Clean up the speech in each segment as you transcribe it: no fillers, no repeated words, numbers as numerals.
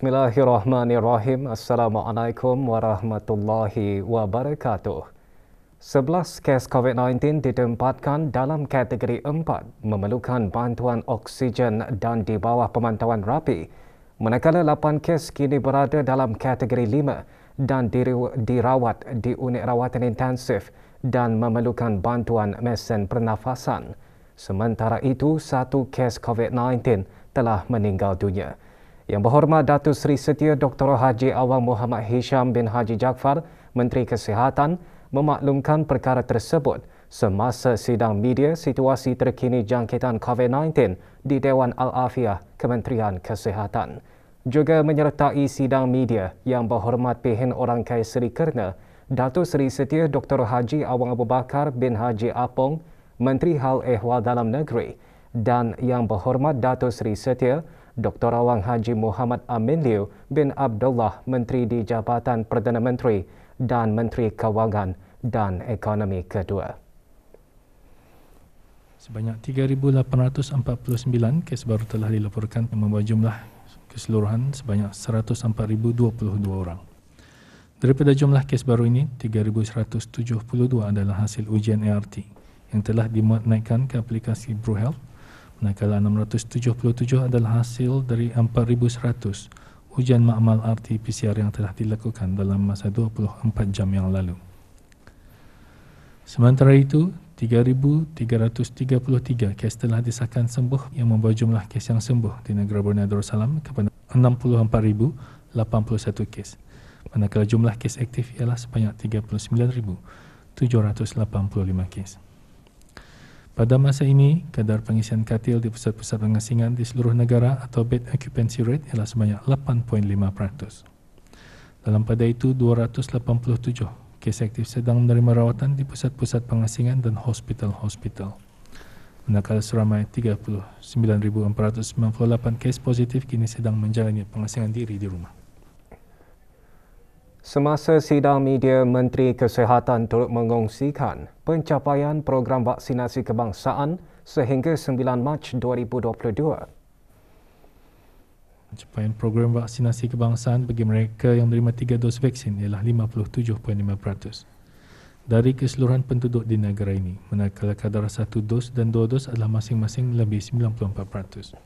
Bismillahirrahmanirrahim. Assalamualaikum warahmatullahi wabarakatuh. 11 kes COVID-19 ditempatkan dalam kategori 4 memerlukan bantuan oksigen dan di bawah pemantauan rapi. Manakala 8 kes kini berada dalam kategori 5 dan dirawat di unit rawatan intensif dan memerlukan bantuan mesin pernafasan. Sementara itu, 1 kes COVID-19 telah meninggal dunia. Yang Berhormat Datuk Seri Setia Dr. Haji Awang Muhammad Hisham bin Haji Jaafar, Menteri Kesihatan, memaklumkan perkara tersebut semasa sidang media situasi terkini jangkitan COVID-19 di Dewan Al-Afiah Kementerian Kesihatan. Juga menyertai sidang media Yang Berhormat Pihin Orang Kaya Seri Kerna, Datuk Seri Setia Dr. Haji Awang Abu Bakar bin Haji Apong, Menteri Hal Ehwal Dalam Negeri, dan Yang Berhormat Datuk Seri Setia Dr. Awang Haji Muhammad Amin Liu bin Abdullah, Menteri di Jabatan Perdana Menteri dan Menteri Kewangan dan Ekonomi kedua. Sebanyak 3,849 kes baru telah dilaporkan yang membawa jumlah keseluruhan sebanyak 104,022 orang. Daripada jumlah kes baru ini, 3,172 adalah hasil ujian ART yang telah dimuat naikkan ke aplikasi BruHealth. Manakala 677 adalah hasil dari 4,100 ujian makmal RT-PCR yang telah dilakukan dalam masa 24 jam yang lalu. Sementara itu, 3,333 kes telah disahkan sembuh yang membawa jumlah kes yang sembuh di negara Brunei Darussalam kepada 64,081 kes. Manakala jumlah kes aktif ialah sebanyak 39,785 kes. Pada masa ini, kadar pengisian katil di pusat-pusat pengasingan di seluruh negara atau bed occupancy rate ialah sebanyak 8.5%. Dalam pada itu, 287 kes aktif sedang menerima rawatan di pusat-pusat pengasingan dan hospital-hospital. Manakala seramai 39,498 kes positif kini sedang menjalani pengasingan diri di rumah. Semasa sidang media, Menteri Kesihatan turut mengongsikan pencapaian program vaksinasi kebangsaan sehingga 9 Mac 2022. Pencapaian program vaksinasi kebangsaan bagi mereka yang menerima 3 dos vaksin ialah 57.5% dari keseluruhan penduduk di negara ini, manakala kadar 1 dos dan 2 dos adalah masing-masing lebih 94%.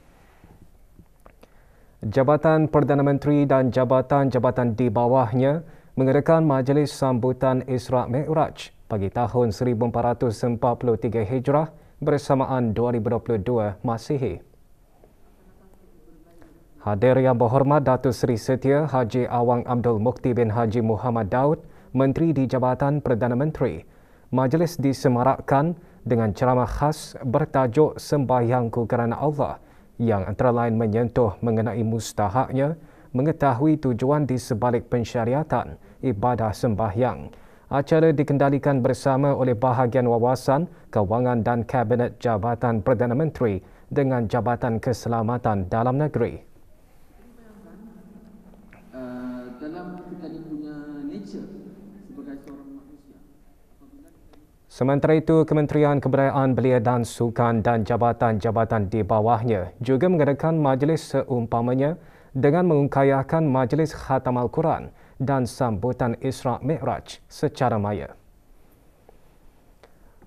Jabatan Perdana Menteri dan jabatan-jabatan di bawahnya mengadakan majlis sambutan Isra' Mi'raj bagi tahun 1443 Hijrah bersamaan 2022 Masihi. Hadir Yang Berhormat Datuk Seri Setia Haji Awang Abdul Mukti bin Haji Muhammad Daud, Menteri di Jabatan Perdana Menteri. Majlis disemarakkan dengan ceramah khas bertajuk Sembahyangku Kerana Allah yang antara lain menyentuh mengenai mustahaknya mengetahui tujuan di sebalik pensyariatan ibadah sembahyang. Acara dikendalikan bersama oleh bahagian wawasan, kewangan dan kabinet Jabatan Perdana Menteri dengan Jabatan Keselamatan Dalam Negeri. Dalam kita punya nature sebagai seorang manusia. Sementara itu, Kementerian Kebudayaan Belia dan Sukan dan jabatan-jabatan di bawahnya juga mengadakan majlis seumpamanya dengan mengungkayahkan majlis Khatam Al-Quran dan sambutan Isra' Mi'raj secara maya.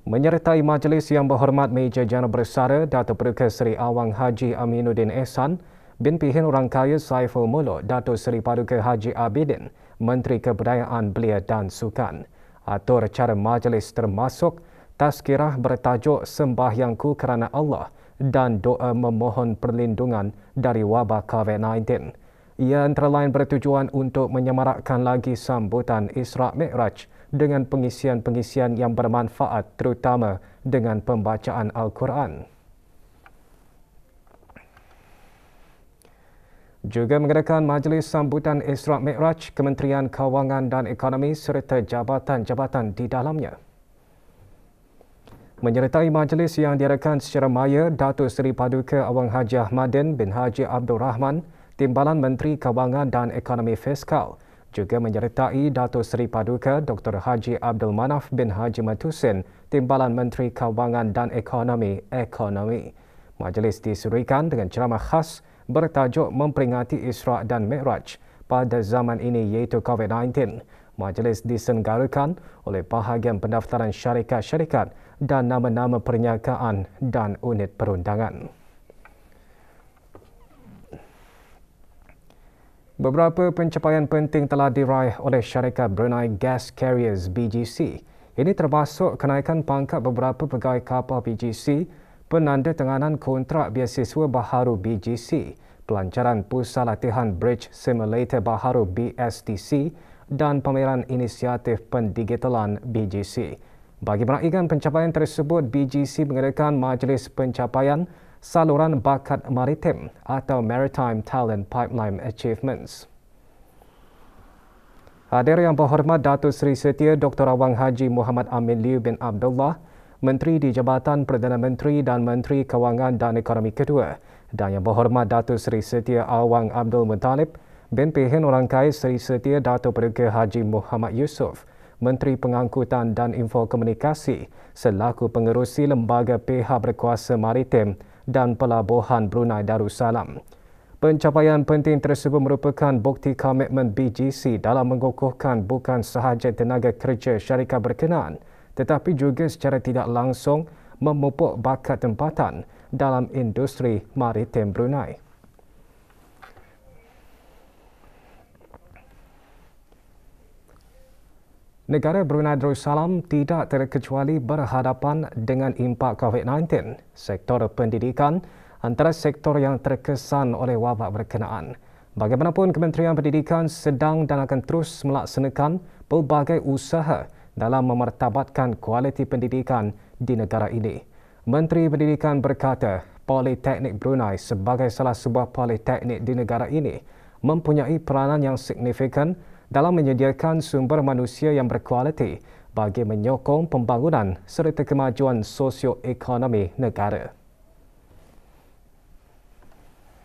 Menyertai majlis Yang Berhormat Major Jeneral Bersara Datuk Peruka Seri Awang Haji Aminuddin Ehsan bin Pihin Orang Kaya Saiful Muluk Datuk Seri Paduka Haji Abidin, Menteri Kebudayaan Belia dan Sukan. Atur cara majlis termasuk tazkirah bertajuk Sembahyangku Kerana Allah dan doa memohon perlindungan dari wabak COVID-19. Ia antara lain bertujuan untuk menyemarakkan lagi sambutan Isra' Mi'raj dengan pengisian-pengisian yang bermanfaat terutama dengan pembacaan Al-Quran. Juga mengadakan majlis sambutan Isra' Mi'raj Kementerian Kewangan dan Ekonomi serta jabatan-jabatan di dalamnya. Menyertai majlis yang diadakan secara maya, Datuk Seri Paduka Awang Haji Ahmadin bin Haji Abdul Rahman, Timbalan Menteri Kewangan dan Ekonomi Fiskal, juga menyertai Datuk Seri Paduka Dr. Haji Abdul Manaf bin Haji Matusin, Timbalan Menteri Kewangan dan Ekonomi. Majlis disuruhkan dengan ceramah khas bertajuk memperingati Isra' dan Mi'raj pada zaman ini iaitu COVID-19. Majlis diselenggarakan oleh bahagian pendaftaran syarikat-syarikat dan nama-nama perniagaan dan unit perundangan. Beberapa pencapaian penting telah diraih oleh syarikat Brunei Gas Carriers BGC. Ini termasuk kenaikan pangkat beberapa pegawai kapal BGC, penandatanganan kontrak biasiswa baharu BGC, pelancaran pusat latihan Bridge Simulator baharu BSTC dan pameran inisiatif pendigitalan BGC. Bagi meraihkan pencapaian tersebut, BGC mengadakan majlis pencapaian saluran bakat maritim atau Maritime Talent Pipeline Achievements. Hadir yang berhormat Datuk Seri Setia Dr. Awang Haji Muhammad Amin Liu bin Abdullah, Menteri di Jabatan Perdana Menteri dan Menteri Kewangan dan Ekonomi Kedua, dan yang berhormat Datuk Seri Setia Awang Abdul Muttalib bin Pihin Orang Kaya Seri Setia Datuk Paduka Haji Muhammad Yusof, Menteri Pengangkutan dan Infokomunikasi selaku pengerusi Lembaga Pihak Berkuasa Maritim dan Pelabuhan Brunei Darussalam. Pencapaian penting tersebut merupakan bukti komitmen BGC dalam mengukuhkan bukan sahaja tenaga kerja syarikat berkenaan tetapi juga secara tidak langsung memupuk bakat tempatan dalam industri maritim Brunei. Negara Brunei Darussalam tidak terkecuali berhadapan dengan impak COVID-19. Sektor pendidikan antara sektor yang terkesan oleh wabak berkenaan. Bagaimanapun, Kementerian Pendidikan sedang dan akan terus melaksanakan pelbagai usaha dalam memartabatkan kualiti pendidikan di negara ini. Menteri Pendidikan berkata, Politeknik Brunei sebagai salah sebuah politeknik di negara ini mempunyai peranan yang signifikan dalam menyediakan sumber manusia yang berkualiti bagi menyokong pembangunan serta kemajuan sosioekonomi negara.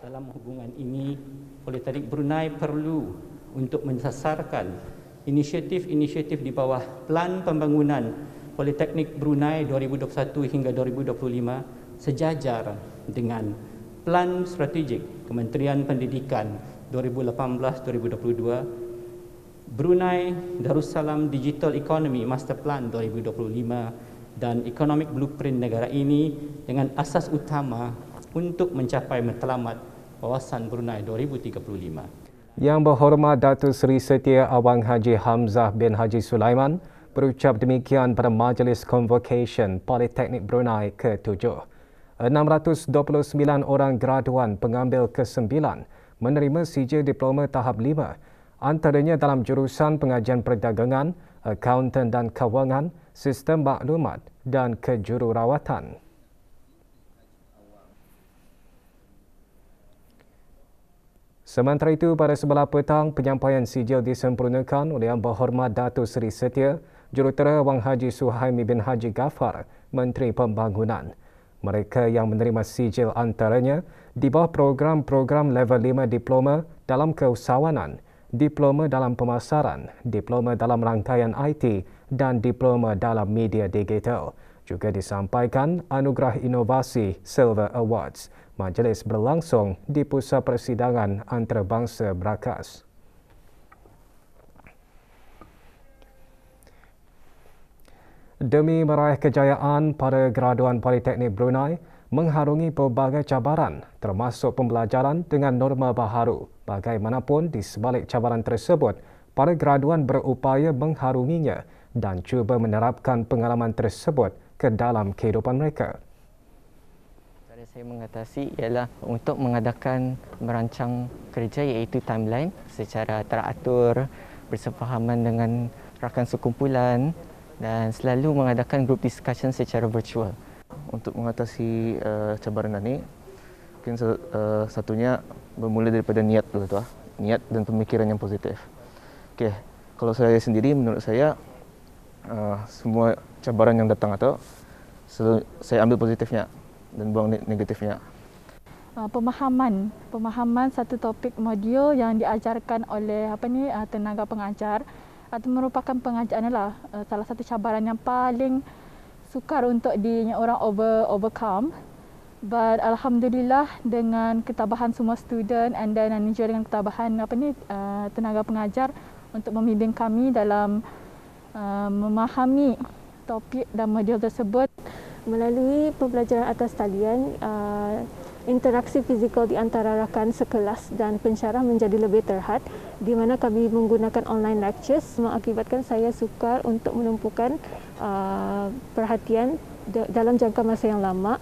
Dalam hubungan ini, Politeknik Brunei perlu untuk mensasarkan inisiatif-inisiatif di bawah Plan Pembangunan Politeknik Brunei 2021 hingga 2025 sejajar dengan Plan Strategik Kementerian Pendidikan 2018-2022, Brunei Darussalam Digital Economy Master Plan 2025 dan Economic Blueprint negara ini dengan asas utama untuk mencapai matlamat kawasan Brunei 2035. Yang berhormat Datuk Seri Setia Awang Haji Hamzah bin Haji Sulaiman berucap demikian pada Majlis Convocation Politeknik Brunei ke-7. 629 orang graduan pengambil ke-9 menerima sijil diploma tahap 5. Antaranya dalam jurusan pengajian perdagangan, akauntan dan kewangan, sistem maklumat dan kejururawatan. Sementara itu, pada sebelah petang, penyampaian sijil disempurnakan oleh Yang Berhormat Datuk Seri Setia Jurutera Wang Haji Suhaimi bin Haji Ghaffar, Menteri Pembangunan. Mereka yang menerima sijil antaranya di bawah program-program level 5 diploma dalam keusahawanan, diploma dalam pemasaran, diploma dalam rangkaian IT dan diploma dalam media digital. Juga disampaikan anugerah inovasi Silver Awards. Majlis berlangsung di Pusat Persidangan Antarabangsa Brakas. Demi meraih kejayaan, para graduan Politeknik Brunei mengharungi pelbagai cabaran termasuk pembelajaran dengan norma baharu. Bagaimanapun, di sebalik cabaran tersebut, para graduan berupaya mengharunginya dan cuba menerapkan pengalaman tersebut ke dalam kehidupan mereka. Cara saya mengatasi ialah untuk mengadakan merancang kerja iaitu timeline secara teratur, bersefahaman dengan rakan sekumpulan dan selalu mengadakan group discussion secara virtual. Untuk mengatasi cabaran ini, mungkin satunya bermula daripada niat dulu tu, niat dan pemikiran yang positif. Okey, kalau saya sendiri, menurut saya semua cabaran yang datang atau saya ambil positifnya dan buang negatifnya. Pemahaman satu topik modul yang diajarkan oleh tenaga pengajar atau merupakan pengajar adalah salah satu cabaran yang paling sukar untuk orang overcome. But alhamdulillah dengan ketabahan semua student and then juga dengan ketabahan tenaga pengajar untuk membimbing kami dalam memahami topik dan modul tersebut. Melalui pembelajaran atas talian, interaksi fizikal di antara rakan sekelas dan pensyarah menjadi lebih terhad, di mana kami menggunakan online lectures mengakibatkan saya sukar untuk menumpukan perhatian dalam jangka masa yang lama.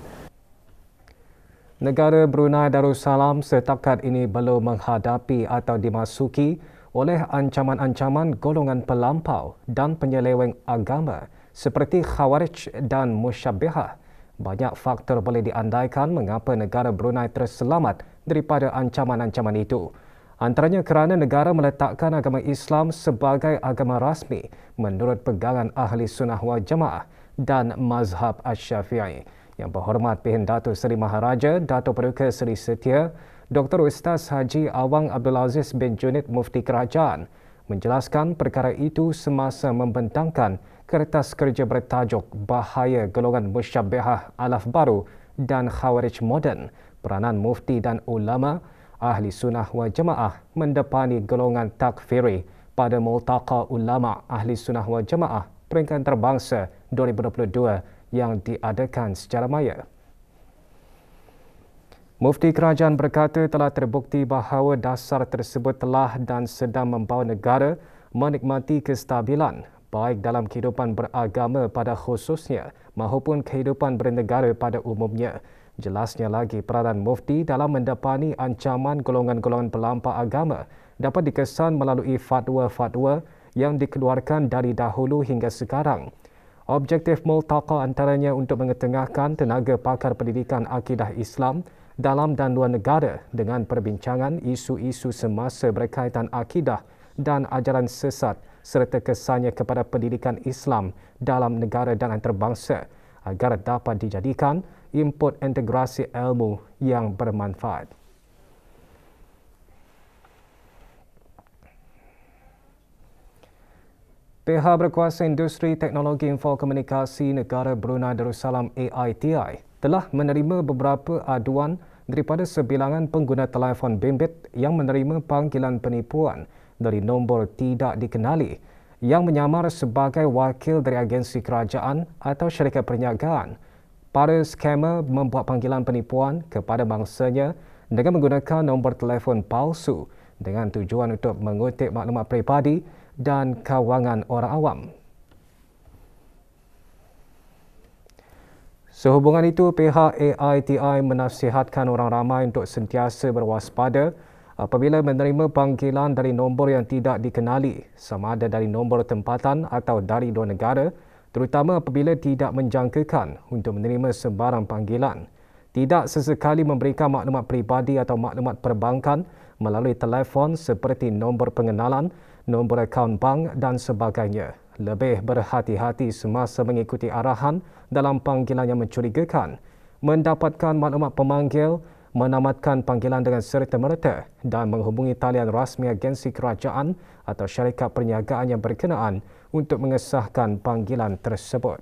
Negara Brunei Darussalam setakat ini belum menghadapi atau dimasuki oleh ancaman-ancaman golongan pelampau dan penyeleweng agama seperti Khawarij dan Musyabbihah. Banyak faktor boleh diandaikan mengapa negara Brunei terselamat daripada ancaman-ancaman itu. Antaranya kerana negara meletakkan agama Islam sebagai agama rasmi menurut pegangan Ahli Sunnah wal Jamaah dan Mazhab Asy-Syafi'i. Yang Berhormat Pihin Datuk Seri Maharaja Datuk Paduka Seri Setia Dr. Ustaz Haji Awang Abdul Aziz bin Junid Mufti Kerajaan menjelaskan perkara itu semasa membentangkan kertas kerja bertajuk Bahaya Golongan Musyabbihah Alaf Baru dan Khawarij Moden, peranan mufti dan ulama Ahli Sunnah wal Jamaah mendepani golongan takfiri pada Multaqa Ulama Ahli Sunnah wal Jamaah peringkat antarabangsa 2022 yang diadakan secara maya. Mufti Kerajaan berkata telah terbukti bahawa dasar tersebut telah dan sedang membawa negara menikmati kestabilan baik dalam kehidupan beragama pada khususnya maupun kehidupan bernegara pada umumnya. Jelasnya lagi, peranan mufti dalam mendepani ancaman golongan-golongan pelampau agama dapat dikesan melalui fatwa-fatwa yang dikeluarkan dari dahulu hingga sekarang. Objektif Multaqa antaranya untuk mengetengahkan tenaga pakar pendidikan akidah Islam dalam dan luar negara dengan perbincangan isu-isu semasa berkaitan akidah dan ajaran sesat serta kesannya kepada pendidikan Islam dalam negara dan antarabangsa agar dapat dijadikan input integrasi ilmu yang bermanfaat. Pihak berkuasa industri teknologi infokomunikasi negara Brunei Darussalam AITI telah menerima beberapa aduan daripada sebilangan pengguna telefon bimbit yang menerima panggilan penipuan dari nombor tidak dikenali yang menyamar sebagai wakil dari agensi kerajaan atau syarikat perniagaan. Para skamer membuat panggilan penipuan kepada bangsanya dengan menggunakan nombor telefon palsu dengan tujuan untuk mengutip maklumat peribadi dan kawangan orang awam. Sehubungan itu, pihak AITI menasihatkan orang ramai untuk sentiasa berwaspada apabila menerima panggilan dari nombor yang tidak dikenali, sama ada dari nombor tempatan atau dari luar negara, terutama apabila tidak menjangkakan untuk menerima sebarang panggilan. Tidak sesekali memberikan maklumat peribadi atau maklumat perbankan melalui telefon seperti nombor pengenalan, nombor akaun bank dan sebagainya. Lebih berhati-hati semasa mengikuti arahan dalam panggilan yang mencurigakan. Mendapatkan maklumat pemanggil, menamatkan panggilan dengan serta-merta dan menghubungi talian rasmi agensi kerajaan atau syarikat perniagaan yang berkenaan untuk mengesahkan panggilan tersebut.